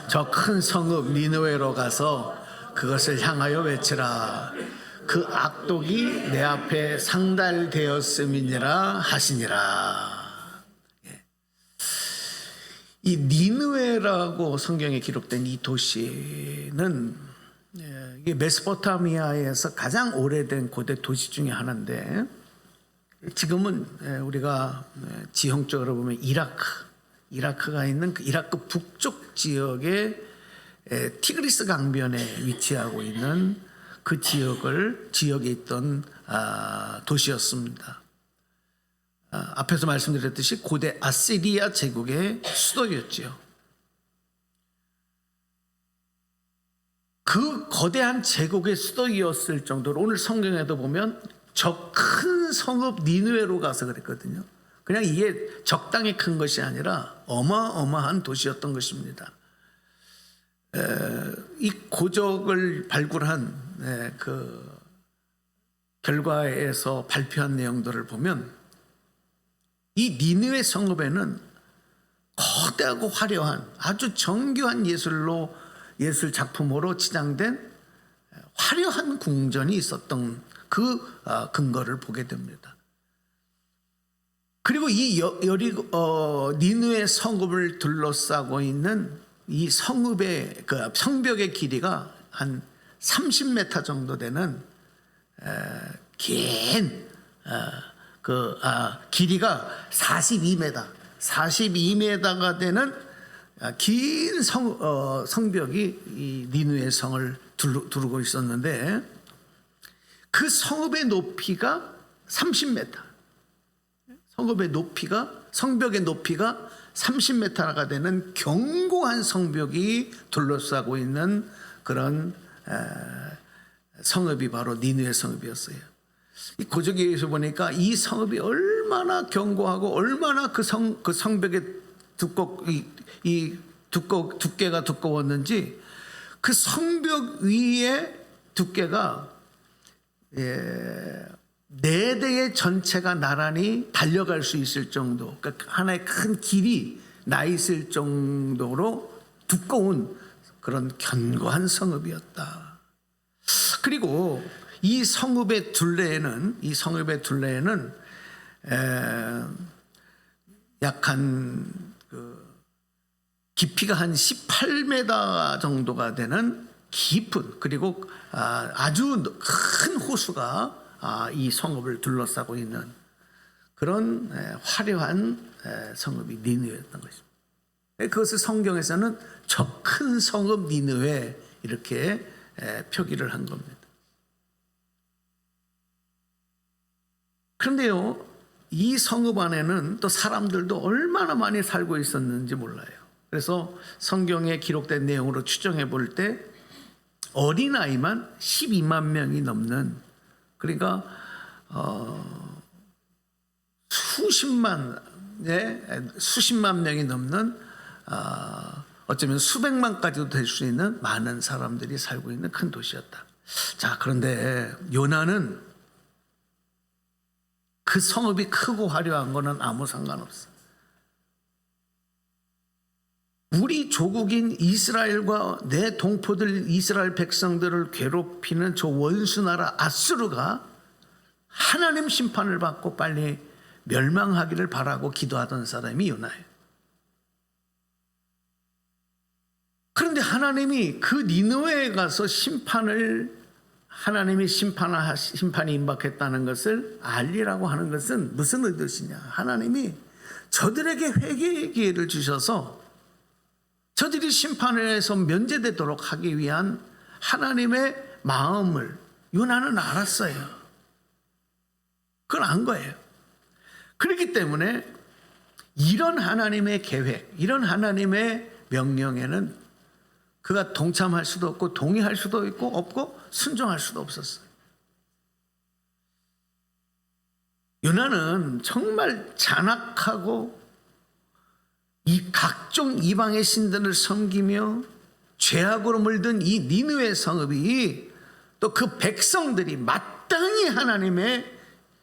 저 큰 성읍 니느웨로 가서 그것을 향하여 외치라. 그 악독이 내 앞에 상달되었음이니라 하시니라. 이 니느웨라고 성경에 기록된 이 도시는 이게 메소포타미아에서 가장 오래된 고대 도시 중에 하나인데, 지금은 우리가 지형적으로 보면 이라크가 있는 그 이라크 북쪽 지역에 티그리스 강변에 위치하고 있는 그 지역에 있던 도시였습니다. 앞에서 말씀드렸듯이 고대 아시리아 제국의 수도였지요. 그 거대한 제국의 수도였을 정도로 오늘 성경에도 보면 저 큰 성읍 니느웨로 가서 그랬거든요. 그냥 이게 적당히 큰 것이 아니라 어마어마한 도시였던 것입니다. 이 고적을 발굴한 그 결과에서 발표한 내용들을 보면 이 니느웨 성읍에는 거대하고 화려한 아주 정교한 예술 작품으로 치장된 화려한 궁전이 있었던 그 근거를 보게 됩니다. 그리고 이 니느웨 성읍을 둘러싸고 있는 이 성읍의 그 성벽의 길이가 한 30m 정도 되는 긴 길이가 42m가 되는 긴 성벽이 이 니느웨 성을 두르고 있었는데, 그 성읍의 높이가 30m, 성벽의 높이가 30m가 되는 견고한 성벽이 둘러싸고 있는 그런 성읍이 바로 니느웨 성읍이었어요. 이 고적에서 보니까 이 성읍이 얼마나 견고하고 얼마나 그 성벽의 두께가 두꺼웠는지, 그 성벽 위의 두께가 4대의 전체가 나란히 달려갈 수 있을 정도, 그러니까 하나의 큰 길이 나 있을 정도로 두꺼운 그런 견고한 성읍이었다. 그리고 이 성읍의 둘레에는 약 한 깊이가 한 18m 정도가 되는 깊은, 그리고 아주 큰 호수가 이 성읍을 둘러싸고 있는 그런 화려한 성읍이 니느웨였던 것입니다. 그것을 성경에서는 저 큰 성읍 니느웨 이렇게 표기를 한 겁니다. 그런데요, 이 성읍 안에는 또 사람들도 얼마나 많이 살고 있었는지 몰라요. 그래서 성경에 기록된 내용으로 추정해 볼 때 어린아이만 12만 명이 넘는, 그러니까 수십만 명이 넘는, 어쩌면 수백만까지도 될 수 있는 많은 사람들이 살고 있는 큰 도시였다. 자, 그런데 요나는 그 성읍이 크고 화려한 거는 아무 상관없어. 우리 조국인 이스라엘과 내 동포들 이스라엘 백성들을 괴롭히는 저 원수나라 아수르가 하나님 심판을 받고 빨리 멸망하기를 바라고 기도하던 사람이 요나예요. 그런데 하나님이 그 니느웨에 가서 하나님이 심판이 임박했다는 것을 알리라고 하는 것은 무슨 의도시냐? 하나님이 저들에게 회개의 기회를 주셔서 저들이 심판에서 면제되도록 하기 위한 하나님의 마음을 요나는 알았어요. 그걸 안 거예요. 그렇기 때문에 이런 하나님의 계획, 이런 하나님의 명령에는 그가 동참할 수도 없고 동의할 수도 없고 순종할 수도 없었어요. 요나는 정말 잔악하고 이 각종 이방의 신들을 섬기며 죄악으로 물든 이 니느웨 성읍이, 또 그 백성들이 마땅히 하나님의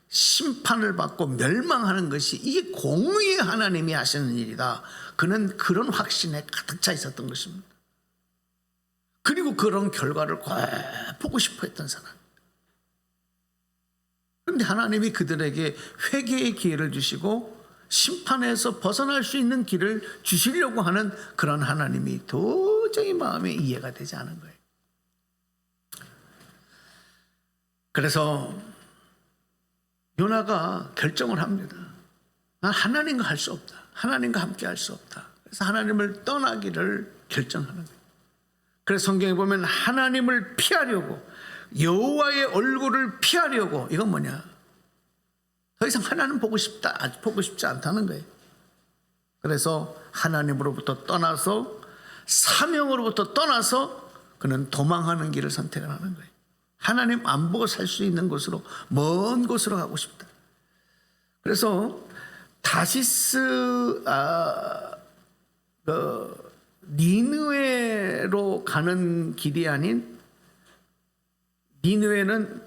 심판을 받고 멸망하는 것이 이게 공의의 하나님이 하시는 일이다. 그는 그런 확신에 가득 차 있었던 것입니다. 그리고 그런 결과를 꼭 보고 싶어 했던 사람. 그런데 하나님이 그들에게 회개의 기회를 주시고 심판에서 벗어날 수 있는 길을 주시려고 하는 그런 하나님이 도저히 마음에 이해가 되지 않은 거예요. 그래서 요나가 결정을 합니다. 난 하나님과 할 수 없다. 하나님과 함께 할 수 없다. 그래서 하나님을 떠나기를 결정하는 거예요. 그래서 성경에 보면 하나님을 피하려고, 여호와의 얼굴을 피하려고, 이건 뭐냐? 더 이상 하나님 보고 싶지 않다는 거예요. 그래서 하나님으로부터 떠나서, 사명으로부터 떠나서 그는 도망하는 길을 선택을 하는 거예요. 하나님 안 보고 살 수 있는 곳으로, 먼 곳으로 가고 싶다. 그래서 다시스 니느웨로 가는 길이 아닌, 니느웨는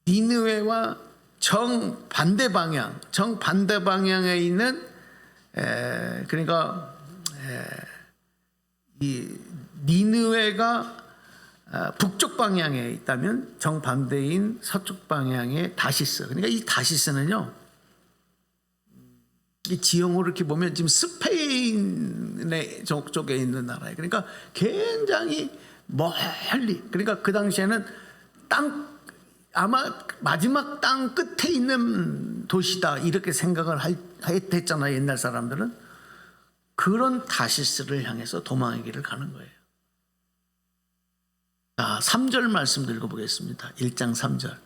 니느웨와 정반대 방향에 있는 그러니까 이 니느웨가 북쪽 방향에 있다면 정반대인 서쪽 방향의 다시스. 그러니까 이 다시스는요, 이 지형으로 이렇게 보면 지금 스페인의 쪽에 있는 나라예요. 그러니까 굉장히 멀리, 그러니까 그 당시에는 아마 마지막 땅 끝에 있는 도시다 이렇게 생각을 했잖아요. 옛날 사람들은. 그런 다시스를 향해서 도망의 길을 가는 거예요. 자, 3절 말씀 읽어보겠습니다. 1장 3절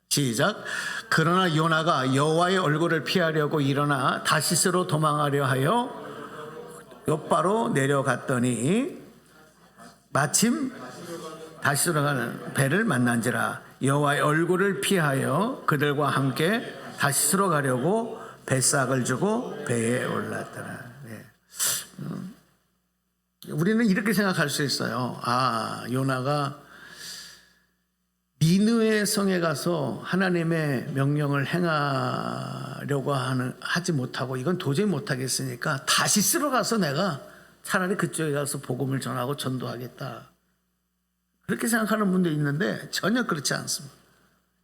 시작. 그러나 요나가 여호와의 얼굴을 피하려고 일어나 다시스로 도망하려 하여 욥바로 내려갔더니 마침 다시스로 가는 배를 만난지라. 여호와의 얼굴을 피하여 그들과 함께 다시스로 가려고 뱃삭을 주고 배에 올랐더라. 네. 우리는 이렇게 생각할 수 있어요. 요나가 니느웨 성에 가서 하나님의 명령을 행하려고 하지 못하고 이건 도저히 못하겠으니까 다시스로 가서 내가 차라리 그쪽에 가서 복음을 전하고 전도하겠다. 그렇게 생각하는 분도 있는데 전혀 그렇지 않습니다.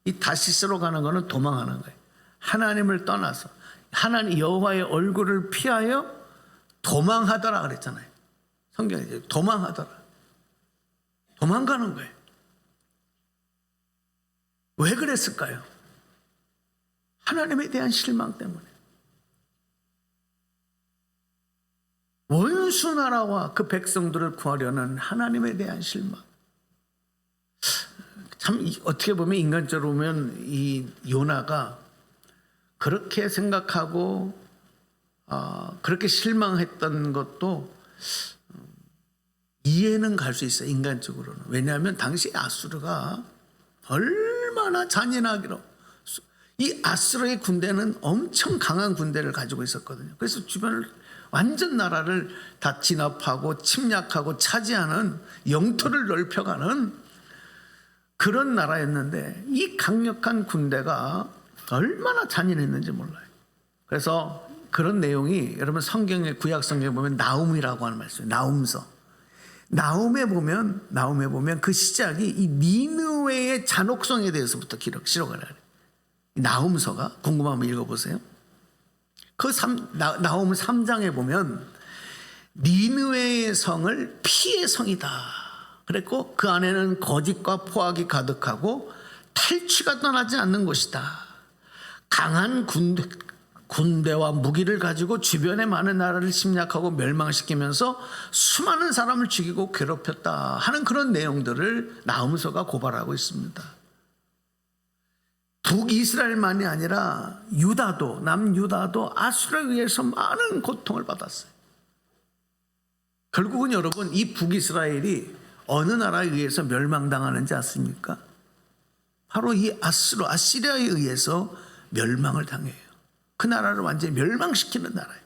이 다시스로 가는 것은 도망하는 거예요. 하나님을 떠나서 하나님 여호와의 얼굴을 피하여 도망하더라 그랬잖아요. 성경에 이제 도망하더라. 도망가는 거예요. 왜 그랬을까요? 하나님에 대한 실망 때문에. 원수 나라와 그 백성들을 구하려는 하나님에 대한 실망. 참 어떻게 보면 인간적으로 보면 이 요나가 그렇게 생각하고 그렇게 실망했던 것도 이해는 갈 수 있어요. 인간적으로는. 왜냐하면 당시 아수르가 얼마나 잔인하기로, 이 아수르의 군대는 엄청 강한 군대를 가지고 있었거든요. 그래서 주변을 완전 나라를 다 진압하고 침략하고 차지하는, 영토를 넓혀가는 그런 나라였는데 이 강력한 군대가 얼마나 잔인했는지 몰라요. 그래서 그런 내용이 여러분 성경의 구약 성경에 보면 나움이라고 하는 말씀이에요. 나움서. 나움에 보면 그 시작이 이 니느웨의 잔혹성에 대해서부터 기록을 해요. 나움서가 궁금하면 읽어보세요. 그 나움 3장에 보면 니느웨의 성을 피의 성이다 그랬고 그 안에는 거짓과 포악이 가득하고 탈취가 떠나지 않는 곳이다. 강한 군대와 무기를 가지고 주변의 많은 나라를 침략하고 멸망시키면서 수많은 사람을 죽이고 괴롭혔다 하는 그런 내용들을 나훔서가 고발하고 있습니다. 북이스라엘만이 아니라 유다도, 남유다도 아수르에 의해서 많은 고통을 받았어요. 결국은 여러분 이 북이스라엘이 어느 나라에 의해서 멸망당하는지 아십니까? 바로 이 아시리아에 의해서 멸망을 당해요. 그 나라를 완전히 멸망시키는 나라예요.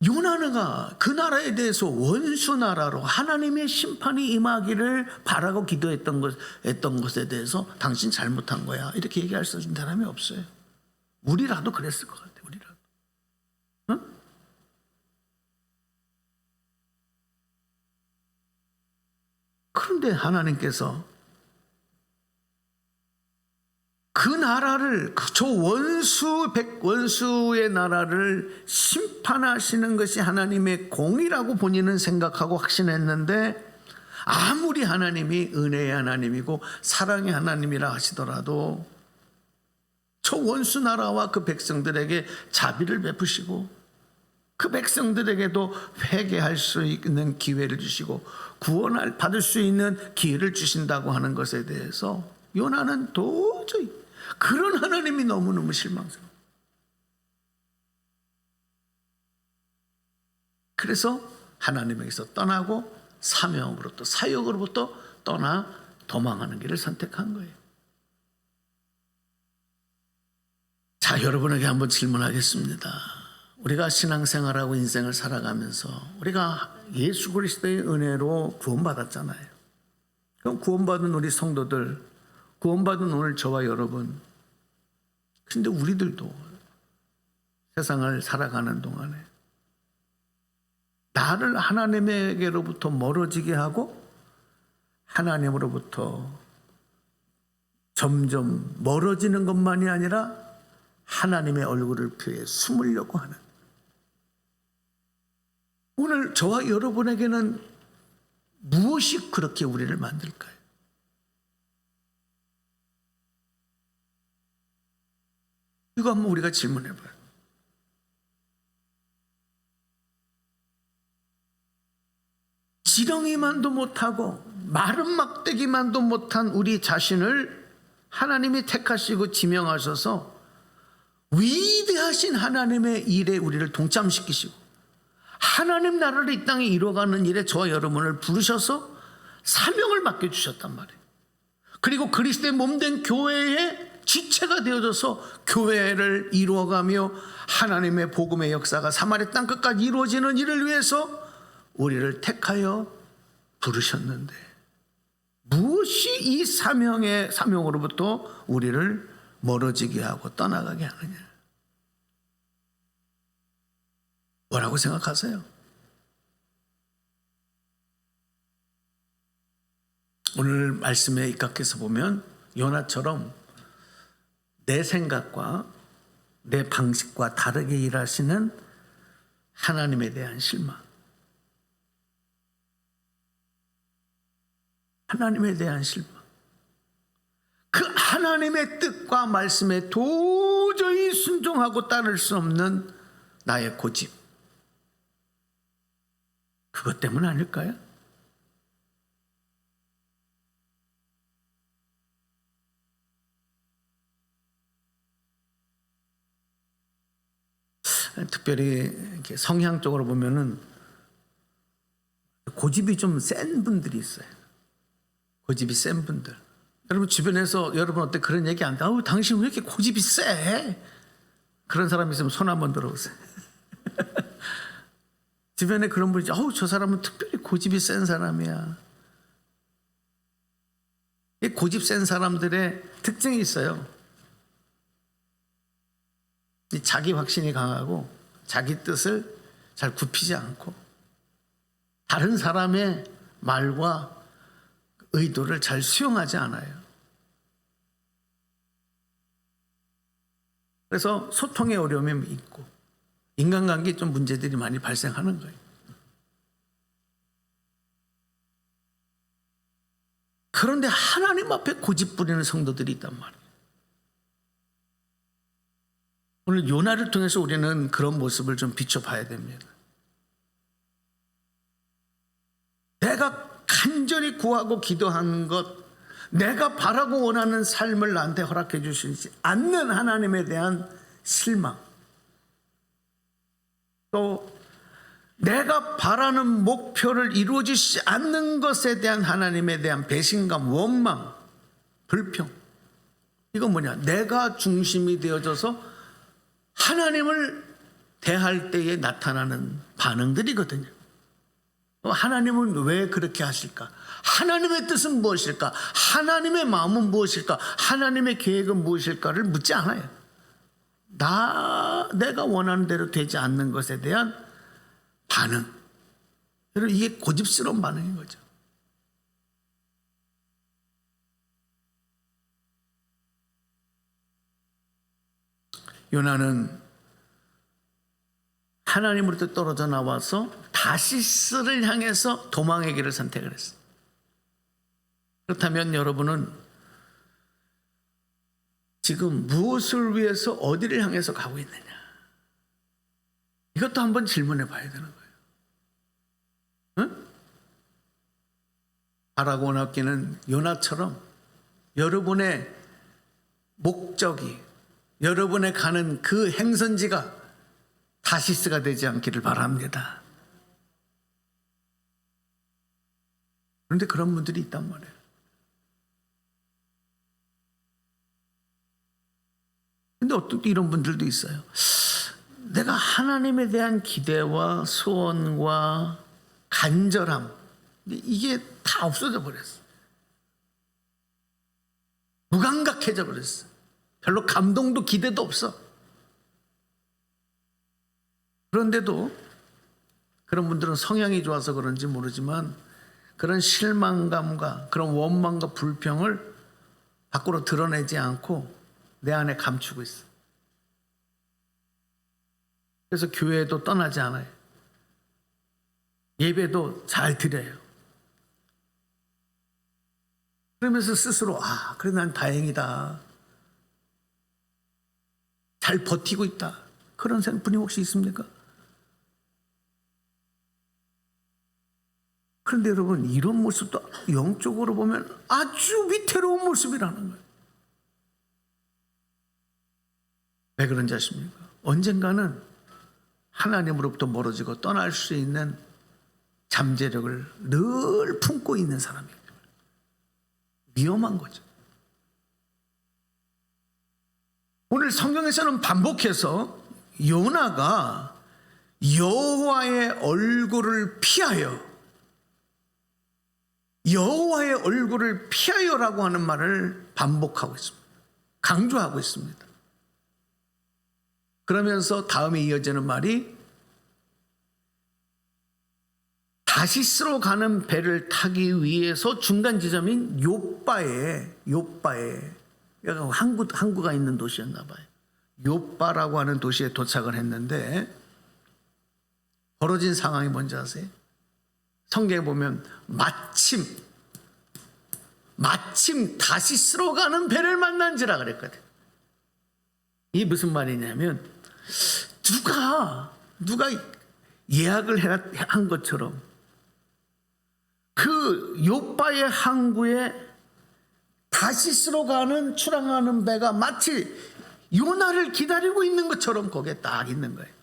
요나가 그 나라에 대해서 원수 나라로 하나님의 심판이 임하기를 바라고 기도했던 것에 대해서 당신 잘못한 거야 이렇게 얘기할 수 있는 사람이 없어요. 우리라도 그랬을 것 같아요. 우리라도. 응? 그런데 하나님께서 그 나라를, 저 원수의 나라를 심판하시는 것이 하나님의 공이라고 본인은 생각하고 확신했는데, 아무리 하나님이 은혜의 하나님이고 사랑의 하나님이라 하시더라도 저 원수 나라와 그 백성들에게 자비를 베푸시고 그 백성들에게도 회개할 수 있는 기회를 주시고 구원을 받을 수 있는 기회를 주신다고 하는 것에 대해서 요나는 도저히 그런 하나님이 너무너무 실망스러워. 그래서 하나님에게서 떠나고 사명으로부터, 사역으로부터 떠나 도망하는 길을 선택한 거예요. 자, 여러분에게 한번 질문하겠습니다. 우리가 신앙생활하고 인생을 살아가면서 우리가 예수 그리스도의 은혜로 구원받았잖아요. 그럼 구원받은 우리 성도들, 구원받은 오늘 저와 여러분, 근데 우리들도 세상을 살아가는 동안에 나를 하나님에게로부터 멀어지게 하고 하나님으로부터 점점 멀어지는 것만이 아니라 하나님의 얼굴을 피해 숨으려고 하는, 오늘 저와 여러분에게는 무엇이 그렇게 우리를 만들까요? 이거 한번 우리가 질문해 봐요. 지렁이만도 못하고 마른 막대기만도 못한 우리 자신을 하나님이 택하시고 지명하셔서 위대하신 하나님의 일에 우리를 동참시키시고 하나님 나라를 이 땅에 이뤄가는 일에 저와 여러분을 부르셔서 사명을 맡겨주셨단 말이에요. 그리고 그리스도의 몸된 교회의 지체가 되어져서 교회를 이루어가며 하나님의 복음의 역사가 사마리아 땅 끝까지 이루어지는 일을 위해서 우리를 택하여 부르셨는데 무엇이 이 사명으로부터 우리를 멀어지게 하고 떠나가게 하느냐? 뭐라고 생각하세요? 오늘 말씀에 입각해서 보면 요나처럼 내 생각과 내 방식과 다르게 일하시는 하나님에 대한 실망, 하나님에 대한 실망, 그 하나님의 뜻과 말씀에 도저히 순종하고 따를 수 없는 나의 고집, 그것 때문 아닐까요? 특별히 성향적으로 보면은 고집이 좀 센 분들이 있어요. 고집이 센 분들. 여러분 주변에서 여러분한테 그런 얘기 안 돼. 아우 당신 왜 이렇게 고집이 세? 그런 사람 있으면 손 한번 들어보세요. 주변에 그런 분이 아우 저 사람은 특별히 고집이 센 사람이야. 이 고집 센 사람들의 특징이 있어요. 자기 확신이 강하고 자기 뜻을 잘 굽히지 않고 다른 사람의 말과 의도를 잘 수용하지 않아요. 그래서 소통의 어려움이 있고 인간관계에 좀 문제들이 많이 발생하는 거예요. 그런데 하나님 앞에 고집 부리는 성도들이 있단 말이에요. 오늘 요나를 통해서 우리는 그런 모습을 좀 비춰봐야 됩니다. 내가 간절히 구하고 기도한 것, 내가 바라고 원하는 삶을 나한테 허락해 주시지 않는 하나님에 대한 실망, 또 내가 바라는 목표를 이루어지지 않는 것에 대한 하나님에 대한 배신감, 원망, 불평. 이건 뭐냐? 내가 중심이 되어져서 하나님을 대할 때에 나타나는 반응들이거든요. 하나님은 왜 그렇게 하실까? 하나님의 뜻은 무엇일까? 하나님의 마음은 무엇일까? 하나님의 계획은 무엇일까를 묻지 않아요. 내가 원하는 대로 되지 않는 것에 대한 반응. 여러분, 이게 고집스러운 반응인 거죠. 요나는 하나님으로부터 떨어져 나와서 다시스를 향해서 도망의 길을 선택을 했어요. 그렇다면 여러분은 지금 무엇을 위해서 어디를 향해서 가고 있느냐? 이것도 한번 질문해 봐야 되는 거예요. 응? 바라고나기는 요나처럼 여러분의 목적이, 여러분의 가는 그 행선지가 다시스가 되지 않기를 바랍니다. 그런데 그런 분들이 있단 말이에요. 근데 어떤 이런 분들도 있어요. 내가 하나님에 대한 기대와 소원과 간절함, 이게 다 없어져 버렸어. 무감각해져 버렸어. 별로 감동도 기대도 없어. 그런데도 그런 분들은 성향이 좋아서 그런지 모르지만 그런 실망감과 그런 원망과 불평을 밖으로 드러내지 않고 내 안에 감추고 있어. 그래서 교회도 떠나지 않아요. 예배도 잘 드려요. 그러면서 스스로 그래 난 다행이다. 잘 버티고 있다. 그런 분이 혹시 있습니까? 그런데 여러분, 이런 모습도 영적으로 보면 아주 위태로운 모습이라는 거예요. 왜 그런지 아십니까? 언젠가는 하나님으로부터 멀어지고 떠날 수 있는 잠재력을 늘 품고 있는 사람이에요. 위험한 거죠. 오늘 성경에서는 반복해서 요나가 여호와의 얼굴을 피하여, 여호와의 얼굴을 피하여라고 하는 말을 반복하고 있습니다. 강조하고 있습니다. 그러면서 다음에 이어지는 말이 다시스로 가는 배를 타기 위해서 중간 지점인 요빠에 항구가 있는 도시였나 봐요. 요빠라고 하는 도시에 도착을 했는데 벌어진 상황이 뭔지 아세요? 성경에 보면 마침 다시스로 가는 배를 만난지라 그랬거든. 이게 무슨 말이냐면 누가 예약을 한 것처럼 그 요빠의 항구에 다시스로 가는 출항하는 배가 마치 요나를 기다리고 있는 것처럼 거기에 딱 있는 거예요.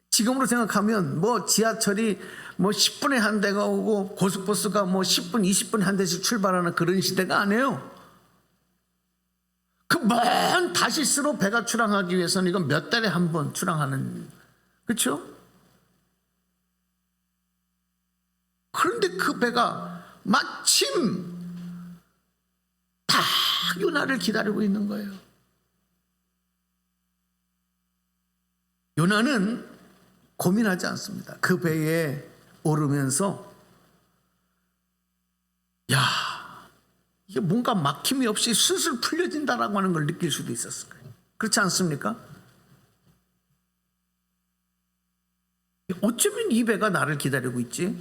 지금으로 생각하면 지하철이 10분에 한 대가 오고 고속버스가 10분, 20분에 한 대씩 출발하는 그런 시대가 아니에요. 그 먼 다시스로 배가 출항하기 위해서는 이건 몇 달에 한 번 출항하는, 그렇죠? 그런데 그 배가 마침 딱 요나를 기다리고 있는 거예요. 요나는 고민하지 않습니다. 그 배에 오르면서 이게 뭔가 막힘이 없이 술술 풀려진다라고 하는 걸 느낄 수도 있었을 거예요. 그렇지 않습니까? 어쩌면 이 배가 나를 기다리고 있지?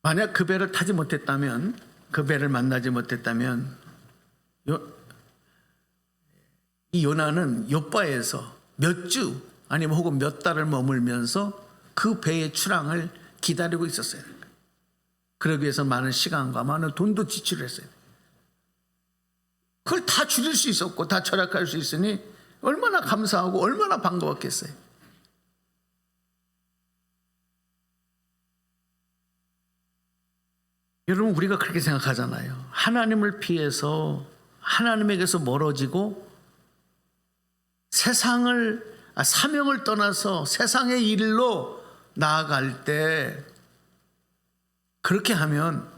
만약 그 배를 타지 못했다면, 그 배를 만나지 못했다면 이 요나는 요빠에서 몇 주 아니면 혹은 몇 달을 머물면서 그 배의 출항을 기다리고 있었어요. 그러기 위해서 많은 시간과 많은 돈도 지출을 했어요. 그걸 다 줄일 수 있었고 다 절약할 수 있으니 얼마나 감사하고 얼마나 반가웠겠어요. 여러분, 우리가 그렇게 생각하잖아요. 하나님을 피해서 하나님에게서 멀어지고 사명을 떠나서 세상의 일로 나아갈 때, 그렇게 하면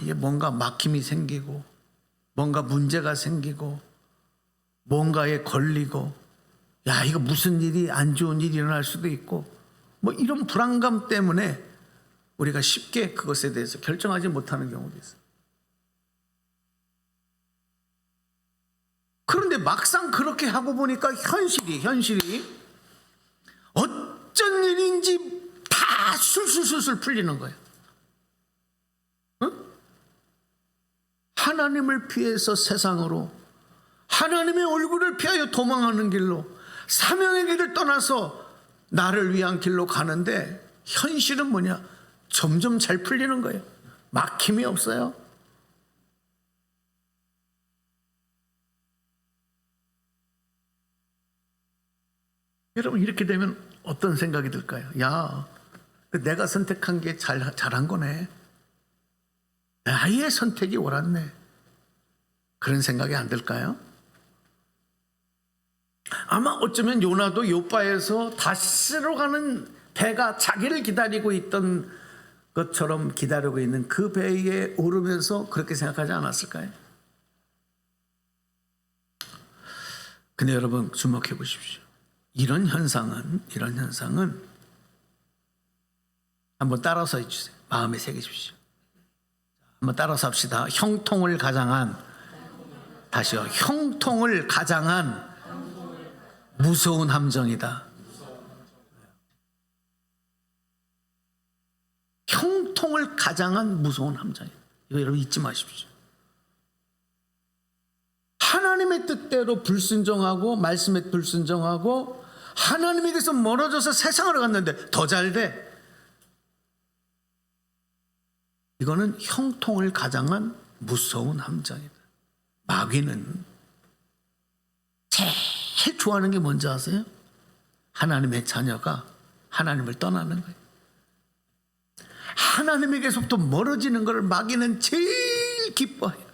이게 뭔가 막힘이 생기고 뭔가 문제가 생기고 뭔가에 걸리고 이거 무슨 일이 안 좋은 일이 일어날 수도 있고 뭐 이런 불안감 때문에 우리가 쉽게 그것에 대해서 결정하지 못하는 경우도 있어요. 그런데 막상 그렇게 하고 보니까 현실이 어쩐 일인지 다 술술술술 풀리는 거예요. 하나님을 피해서 세상으로, 하나님의 얼굴을 피하여 도망하는 길로, 사명의 길을 떠나서 나를 위한 길로 가는데 현실은 뭐냐? 점점 잘 풀리는 거예요. 막힘이 없어요. 여러분, 이렇게 되면 어떤 생각이 들까요? 내가 선택한 게 잘한 거네. 나의 선택이 옳았네. 그런 생각이 안 들까요? 아마 어쩌면 요나도 요바에서 다시로 가는 배가 자기를 기다리고 있던 것처럼 기다리고 있는 그 배에 오르면서 그렇게 생각하지 않았을까요? 근데 여러분, 주목해 보십시오. 이런 현상은 한번 따라서 해주세요. 마음에 새기십시오. 한번 따라서 합시다. 형통을 가장한 무서운 함정이다. 형통을 가장한 무서운 함정이다. 이거 여러분 잊지 마십시오. 하나님의 뜻대로 불순종하고 말씀에 불순종하고 하나님에게서 멀어져서 세상으로 갔는데 더 잘 돼. 이거는 형통을 가장한 무서운 함정이다. 마귀는 제일 좋아하는 게 뭔지 아세요? 하나님의 자녀가 하나님을 떠나는 거예요. 하나님에게서부터 멀어지는 것을 마귀는 제일 기뻐해요.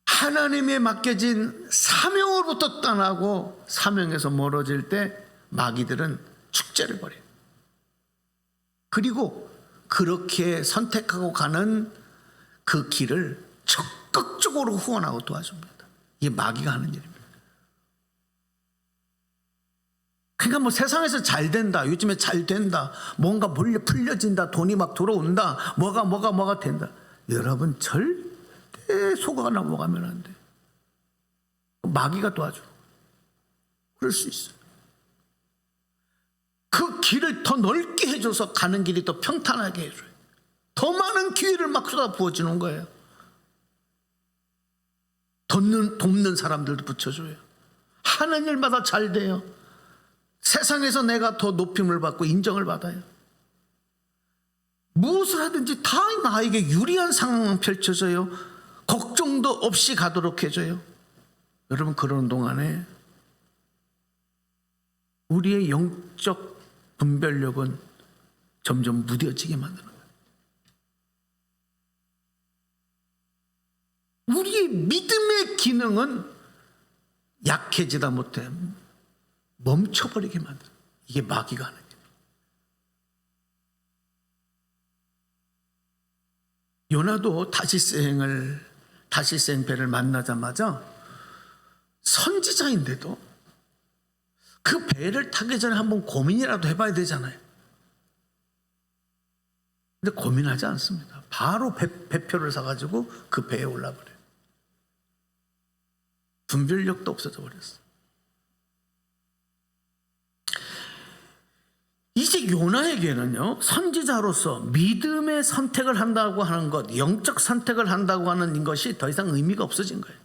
하나님에 맡겨진 사명으로부터 떠나고 사명에서 멀어질 때 마귀들은 축제를 벌여요. 그리고 그렇게 선택하고 가는 그 길을 적극적으로 후원하고 도와줍니다. 이게 마귀가 하는 일입니다. 그러니까 뭐 세상에서 잘 된다, 요즘에 잘 된다, 뭔가 풀려진다, 돈이 막 들어온다, 뭐가 된다. 여러분 절대 속아가 넘어가면 안 돼. 마귀가 도와줘. 그럴 수 있어요. 그 길을 더 넓게 해줘서 가는 길이 더 평탄하게 해줘요. 더 많은 기회를 막 쏟아 부어주는 거예요. 돕는 사람들도 붙여줘요. 하는 일마다 잘 돼요. 세상에서 내가 더 높임을 받고 인정을 받아요. 무엇을 하든지 다 나에게 유리한 상황만 펼쳐져요. 걱정도 없이 가도록 해줘요. 여러분, 그런 동안에 우리의 영적 분별력은 점점 무뎌지게 만드는 거예요. 우리의 믿음의 기능은 약해지다 못해 멈춰버리게 만드는 거예요. 이게 마귀가 하는 거예요. 요나도 다시생 배를 만나자마자 선지자인데도 그 배를 타기 전에 한번 고민이라도 해봐야 되잖아요. 근데 고민하지 않습니다. 바로 배표를 사가지고 그 배에 올라버려요. 분별력도 없어져 버렸어요. 이제 요나에게는요, 선지자로서 믿음의 선택을 한다고 하는 것, 영적 선택을 한다고 하는 것이 더 이상 의미가 없어진 거예요.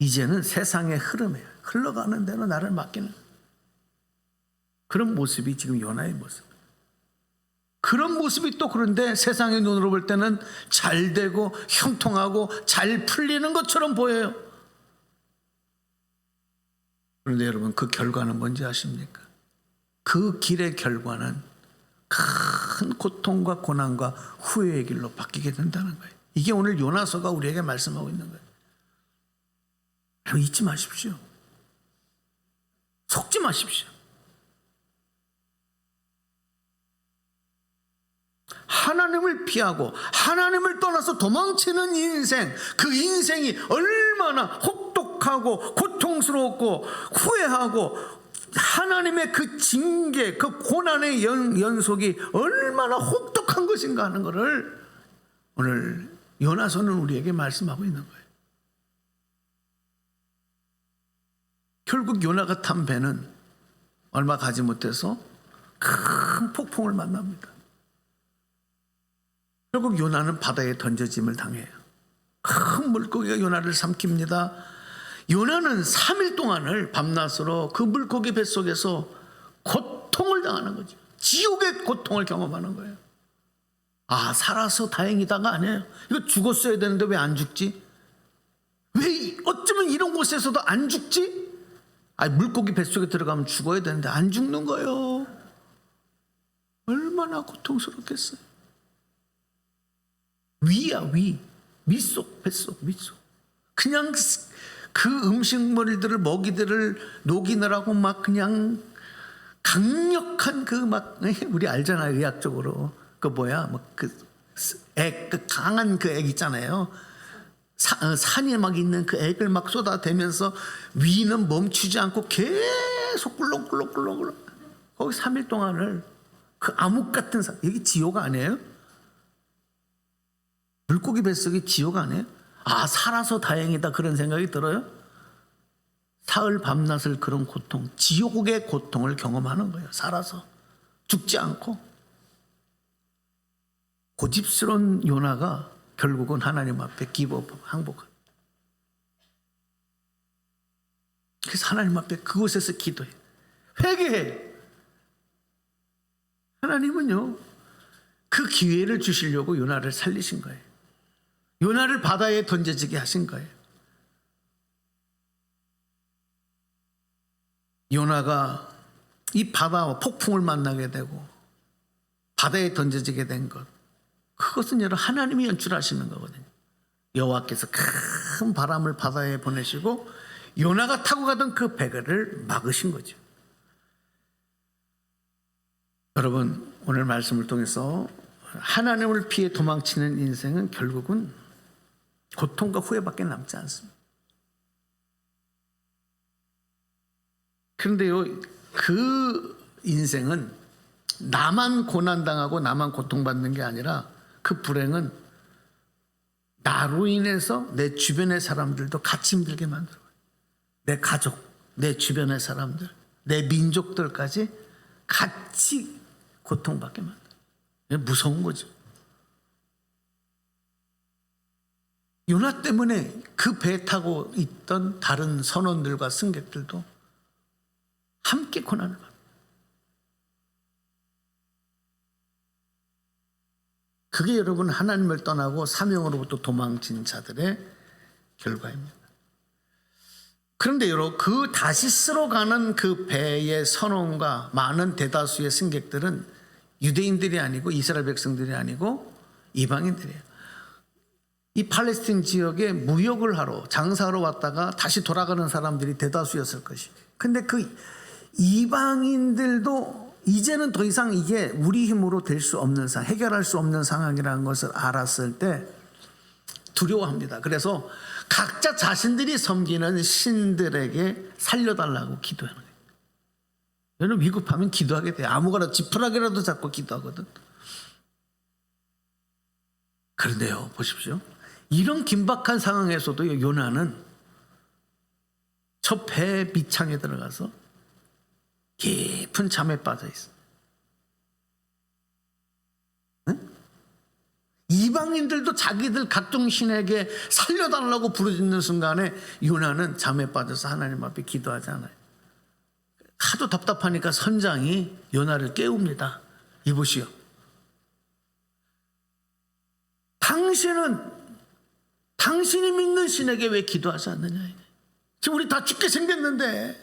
이제는 세상의 흐름에 흘러가는 대로 나를 맡기는 그런 모습이 지금 요나의 모습. 그런 모습이 또 그런데 세상의 눈으로 볼 때는 잘 되고 형통하고 잘 풀리는 것처럼 보여요. 그런데 여러분, 그 결과는 뭔지 아십니까? 그 길의 결과는 큰 고통과 고난과 후회의 길로 바뀌게 된다는 거예요. 이게 오늘 요나서가 우리에게 말씀하고 있는 거예요. 여러분 잊지 마십시오. 속지 마십시오. 하나님을 피하고 하나님을 떠나서 도망치는 인생, 그 인생이 얼마나 혹독하고 고통스럽고 후회하고 하나님의 그 징계, 그 고난의 연속이 얼마나 혹독한 것인가 하는 것을 오늘 요나서는 우리에게 말씀하고 있는 거예요. 결국 요나가 탄 배는 얼마 가지 못해서 큰 폭풍을 만납니다. 결국 요나는 바다에 던져짐을 당해요. 큰 물고기가 요나를 삼킵니다. 요나는 3일 동안을 밤낮으로 그 물고기 뱃속에서 고통을 당하는 거죠. 지옥의 고통을 경험하는 거예요. 아, 살아서 다행이다가 아니에요. 이거 죽었어야 되는데 왜 안 죽지? 왜 어쩌면 이런 곳에서도 안 죽지? 아, 물고기 뱃속에 들어가면 죽어야 되는데 안 죽는 거예요. 얼마나 고통스럽겠어요. 위야 위, 밑속, 뱃속, 밑속. 그냥 그 음식물들을 먹이들을 녹이느라고 막 그냥 강력한 그 막 우리 알잖아요, 의학적으로 그 뭐야 그 강한 그 액 있잖아요. 산에 막 있는 그 액을 막 쏟아대면서 위는 멈추지 않고 계속 꿀렁꿀렁꿀렁 거기 3일 동안을 그 암흑 같은 여기 지옥 아니에요? 물고기 뱃속이 지옥 아니에요? 아, 살아서 다행이다 그런 생각이 들어요? 사흘 밤낮을 그런 고통, 지옥의 고통을 경험하는 거예요. 살아서 죽지 않고. 고집스러운 요나가 결국은 하나님 앞에 기브업, 항복한. 그래서 하나님 앞에 그곳에서 기도해, 회개해. 하나님은요 그 기회를 주시려고 요나를 살리신 거예요. 요나를 바다에 던져지게 하신 거예요. 요나가 이 바다와 폭풍을 만나게 되고 바다에 던져지게 된 것, 그것은 여러분 하나님이 연출하시는 거거든요. 여호와께서 큰 바람을 바다에 보내시고 요나가 타고 가던 그 배를 막으신 거죠. 여러분 오늘 말씀을 통해서 하나님을 피해 도망치는 인생은 결국은 고통과 후회밖에 남지 않습니다. 그런데요, 그 인생은 나만 고난당하고 나만 고통받는 게 아니라 그 불행은 나로 인해서 내 주변의 사람들도 같이 힘들게 만들어요. 내 가족, 내 주변의 사람들, 내 민족들까지 같이 고통받게 만들어요. 무서운 거죠. 요나 때문에 그 배 타고 있던 다른 선원들과 승객들도 함께 고난을 받아요. 그게 여러분 하나님을 떠나고 사명으로부터 도망친 자들의 결과입니다. 그런데 여러분 그 다시 쓰러 가는 그 배의 선원과 많은 대다수의 승객들은 유대인들이 아니고 이스라엘 백성들이 아니고 이방인들이에요. 이 팔레스틴 지역에 무역을 하러 장사하러 왔다가 다시 돌아가는 사람들이 대다수였을 것이에요. 근데 그 이방인들도 이제는 더 이상 이게 우리 힘으로 될 수 없는 상황, 해결할 수 없는 상황이라는 것을 알았을 때 두려워합니다. 그래서 각자 자신들이 섬기는 신들에게 살려달라고 기도하는 거예요. 여러분 위급하면 기도하게 돼요. 아무거나 지푸라기라도 잡고 기도하거든. 그런데요, 보십시오. 이런 긴박한 상황에서도 요나는 저 배 밑창에 들어가서 깊은 잠에 빠져 있어. 응? 이방인들도 자기들 각종 신에게 살려달라고 부르짖는 순간에 요나는 잠에 빠져서 하나님 앞에 기도하잖아요. 하도 답답하니까 선장이 요나를 깨웁니다. 이보시오. 당신이 믿는 신에게 왜 기도하지 않느냐. 지금 우리 다 죽게 생겼는데.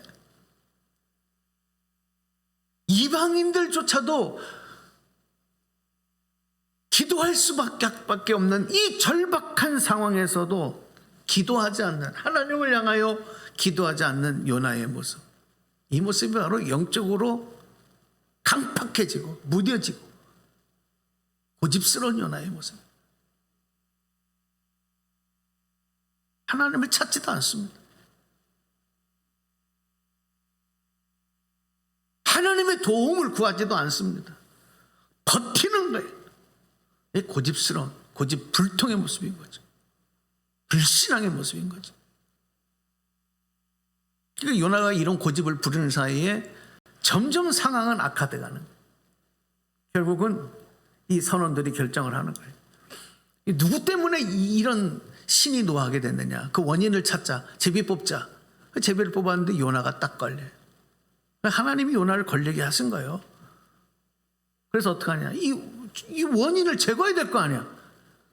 이방인들조차도 기도할 수밖에 없는 이 절박한 상황에서도 기도하지 않는, 하나님을 향하여 기도하지 않는 요나의 모습, 이 모습이 바로 영적으로 강팍해지고 무뎌지고 고집스러운 요나의 모습. 하나님을 찾지도 않습니다. 하나님의 도움을 구하지도 않습니다. 버티는 거예요. 이 고집스러운, 고집불통의 모습인 거죠. 불신앙의 모습인 거죠. 그러니까 요나가 이런 고집을 부리는 사이에 점점 상황은 악화돼 가는 거예요. 결국은 이 선원들이 결정을 하는 거예요. 누구 때문에 이런 신이 노하게 됐느냐. 그 원인을 찾자. 제비 뽑자. 제비를 뽑았는데 요나가 딱 걸려요. 하나님이 요나를 걸리게 하신 거예요. 그래서 어떡하냐. 이 원인을 제거해야 될 거 아니야.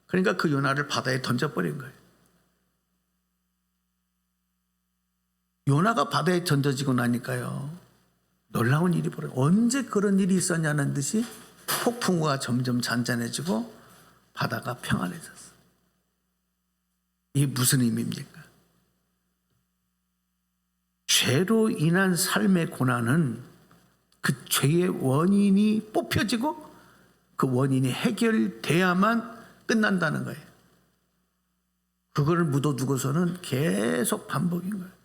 그러니까 그 요나를 바다에 던져버린 거예요. 요나가 바다에 던져지고 나니까요, 놀라운 일이 벌어요. 언제 그런 일이 있었냐는 듯이 폭풍우가 점점 잔잔해지고 바다가 평안해졌어요. 이게 무슨 의미입니까? 죄로 인한 삶의 고난은 그 죄의 원인이 뽑혀지고 그 원인이 해결돼야만 끝난다는 거예요. 그거를 묻어두고서는 계속 반복인 거예요.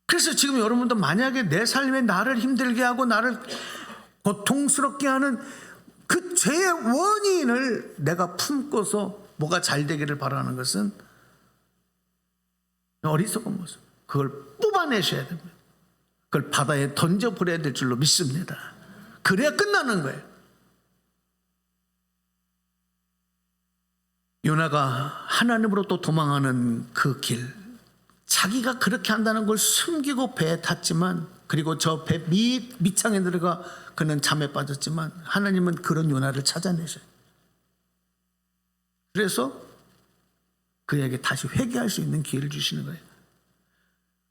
그래서 지금 여러분도 만약에 내 삶에 나를 힘들게 하고 나를 고통스럽게 하는 그 죄의 원인을 내가 품고서 뭐가 잘 되기를 바라는 것은 어리석은 모습. 그걸 뽑아내셔야 됩니다. 그걸 바다에 던져버려야 될 줄로 믿습니다. 그래야 끝나는 거예요. 요나가 하나님으로 또 도망하는 그 길, 자기가 그렇게 한다는 걸 숨기고 배에 탔지만, 그리고 저 배 밑창에 들어가 그는 잠에 빠졌지만 하나님은 그런 요나를 찾아내셔요. 그래서 그에게 다시 회개할 수 있는 기회를 주시는 거예요.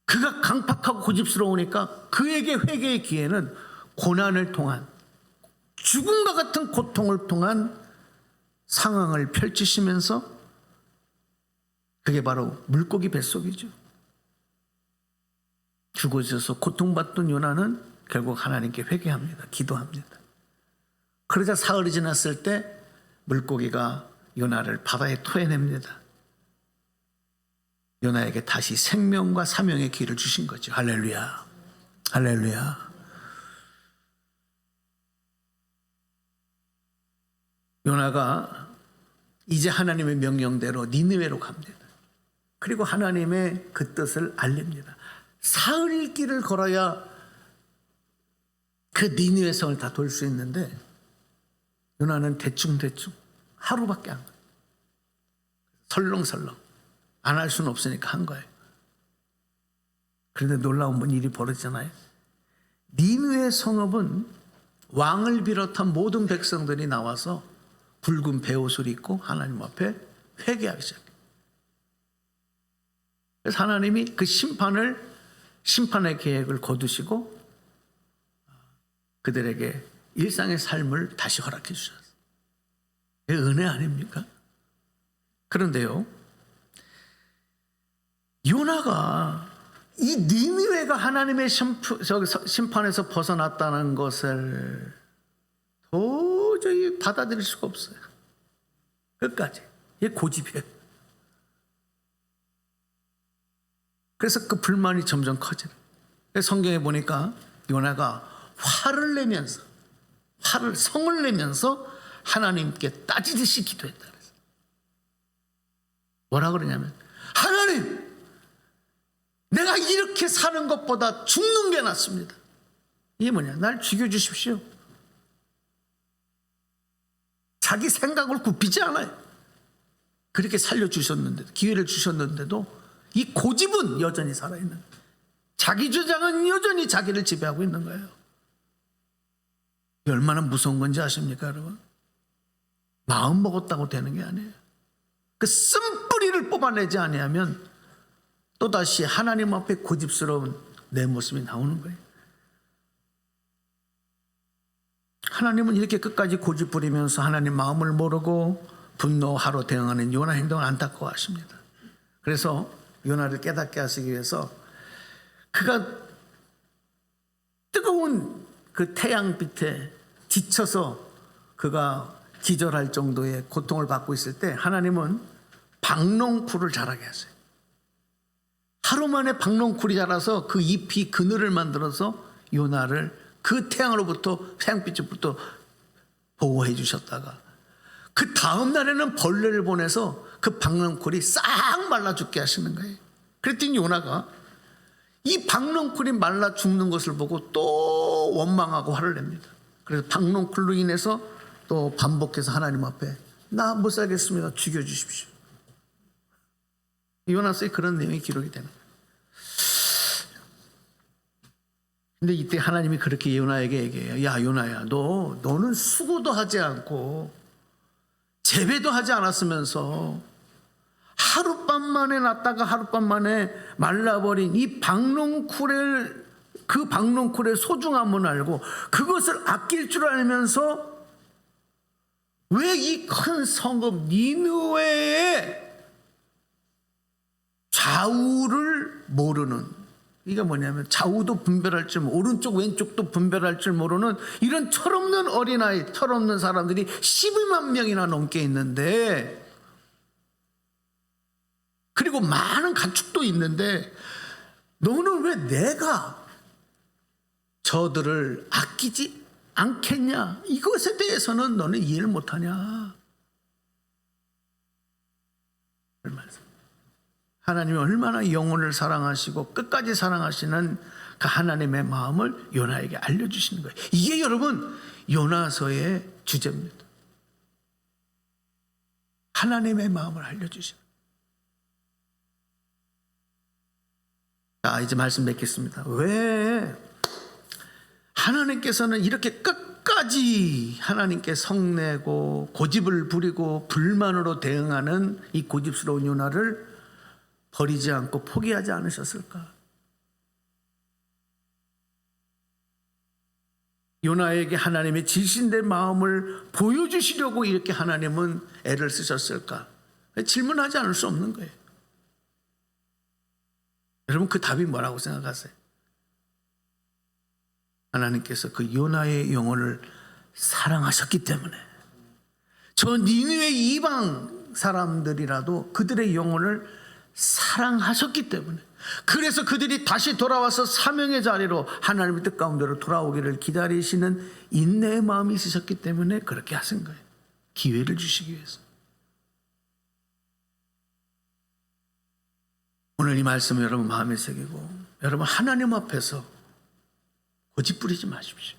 그가 강팍하고 고집스러우니까 그에게 회개의 기회는 고난을 통한, 죽음과 같은 고통을 통한 상황을 펼치시면서, 그게 바로 물고기 뱃속이죠. 죽어져서 고통받던 요나는 결국 하나님께 회개합니다. 기도합니다. 그러자 사흘이 지났을 때 물고기가 요나를 바다에 토해냅니다. 요나에게 다시 생명과 사명의 기회를 주신 거죠. 할렐루야. 할렐루야. 요나가 이제 하나님의 명령대로 니느웨로 갑니다. 그리고 하나님의 그 뜻을 알립니다. 사흘 길을 걸어야 그 니느웨 성을 다 돌 수 있는데 요나는 대충 하루밖에 안 가요. 설렁설렁 안 할 수는 없으니까 한 거예요. 그런데 놀라운 일이 벌어지잖아요. 니느웨 성읍은 왕을 비롯한 모든 백성들이 나와서 붉은 베옷을 입고 하나님 앞에 회개하기 시작해요. 그래서 하나님이 그 심판의 계획을 거두시고 그들에게 일상의 삶을 다시 허락해 주셨어요. 이게 은혜 아닙니까? 그런데요, 요나가 이 니느웨가 하나님의 심판에서 벗어났다는 것을 도저히 받아들일 수가 없어요. 끝까지. 이게 고집이에요. 그래서 그 불만이 점점 커져요. 성경에 보니까 요나가 화를 내면서, 성을 내면서 하나님께 따지듯이 기도했다 그랬어요. 뭐라 그러냐면, 하나님, 내가 이렇게 사는 것보다 죽는 게 낫습니다. 이게 뭐냐? 날 죽여주십시오. 자기 생각을 굽히지 않아요. 그렇게 살려주셨는데도, 기회를 주셨는데도 이 고집은 여전히 살아있는 거예요. 자기 주장은 여전히 자기를 지배하고 있는 거예요. 얼마나 무서운 건지 아십니까, 여러분? 마음 먹었다고 되는 게 아니에요. 그 쓴뿌리를 뽑아내지 아니하면 또다시 하나님 앞에 고집스러운 내 모습이 나오는 거예요. 하나님은 이렇게 끝까지 고집 부리면서 하나님 마음을 모르고 분노하러 대응하는 요나 행동을 안타까워하십니다. 그래서 요나를 깨닫게 하시기 위해서 그가 뜨거운 그 태양빛에 지쳐서 그가 기절할 정도의 고통을 받고 있을 때 하나님은 박농쿨을 자라게 하세요. 하루 만에 박농쿨이 자라서 그 잎이 그늘을 만들어서 요나를 그 태양빛으로부터 보호해 주셨다가 그 다음 날에는 벌레를 보내서 그 박농쿨이 싹 말라 죽게 하시는 거예요. 그랬더니 요나가 이 박농쿨이 말라 죽는 것을 보고 또 원망하고 화를 냅니다. 그래서 박농쿨로 인해서 또 반복해서 하나님 앞에 나 못 살겠습니다. 죽여주십시오. 요나서에 그런 내용이 기록이 되는 거예요. 근데 이때 하나님이 그렇게 요나에게 얘기해요. 야 요나야, 너는 수고도 하지 않고 재배도 하지 않았으면서 하룻밤 만에 났다가 하룻밤 만에 말라버린 이 그 박농쿨의 소중함을 알고 그것을 아낄 줄 알면서 왜 이 큰 성읍 니느웨의 좌우를 모르는, 이게 뭐냐면 좌우도 분별할 줄, 오른쪽 왼쪽도 분별할 줄 모르는 이런 철없는 어린아이, 철없는 사람들이 12만 명이나 넘게 있는데, 그리고 많은 가축도 있는데 너는 왜 내가 저들을 아끼지 않겠냐? 이것에 대해서는 너는 이해를 못하냐? 하나님이 얼마나 영혼을 사랑하시고 끝까지 사랑하시는 그 하나님의 마음을 요나에게 알려주시는 거예요. 이게 여러분 요나서의 주제입니다. 하나님의 마음을 알려주시는 거예요. 자, 이제 말씀 맺겠습니다. 왜 하나님께서는 이렇게 끝까지 하나님께 성내고 고집을 부리고 불만으로 대응하는 이 고집스러운 요나를 버리지 않고 포기하지 않으셨을까? 요나에게 하나님의 진실된 마음을 보여주시려고 이렇게 하나님은 애를 쓰셨을까? 질문하지 않을 수 없는 거예요. 여러분 그 답이 뭐라고 생각하세요? 하나님께서 그 요나의 영혼을 사랑하셨기 때문에, 저 니느웨 이방 사람들이라도 그들의 영혼을 사랑하셨기 때문에, 그래서 그들이 다시 돌아와서 사명의 자리로 하나님의 뜻 가운데로 돌아오기를 기다리시는 인내의 마음이 있으셨기 때문에 그렇게 하신 거예요. 기회를 주시기 위해서. 오늘 이 말씀을 여러분 마음에 새기고, 여러분 하나님 앞에서 고집 부리지 마십시오.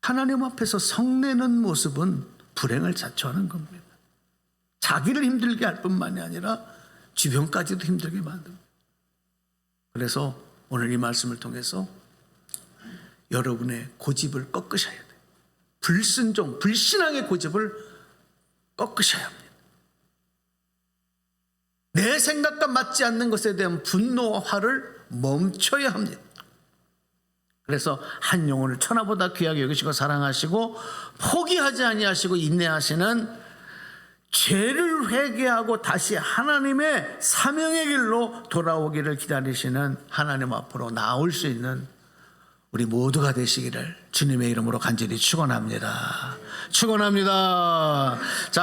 하나님 앞에서 성내는 모습은 불행을 자초하는 겁니다. 자기를 힘들게 할 뿐만이 아니라 주변까지도 힘들게 만듭니다. 그래서 오늘 이 말씀을 통해서 여러분의 고집을 꺾으셔야 돼요. 불순종, 불신앙의 고집을 꺾으셔야 합니다. 내 생각과 맞지 않는 것에 대한 분노와 화를 멈춰야 합니다. 그래서 한 영혼을 천하보다 귀하게 여기시고 사랑하시고 포기하지 아니하시고 인내하시는, 죄를 회개하고 다시 하나님의 사명의 길로 돌아오기를 기다리시는 하나님 앞으로 나올 수 있는 우리 모두가 되시기를 주님의 이름으로 간절히 축원합니다. 축원합니다. 자.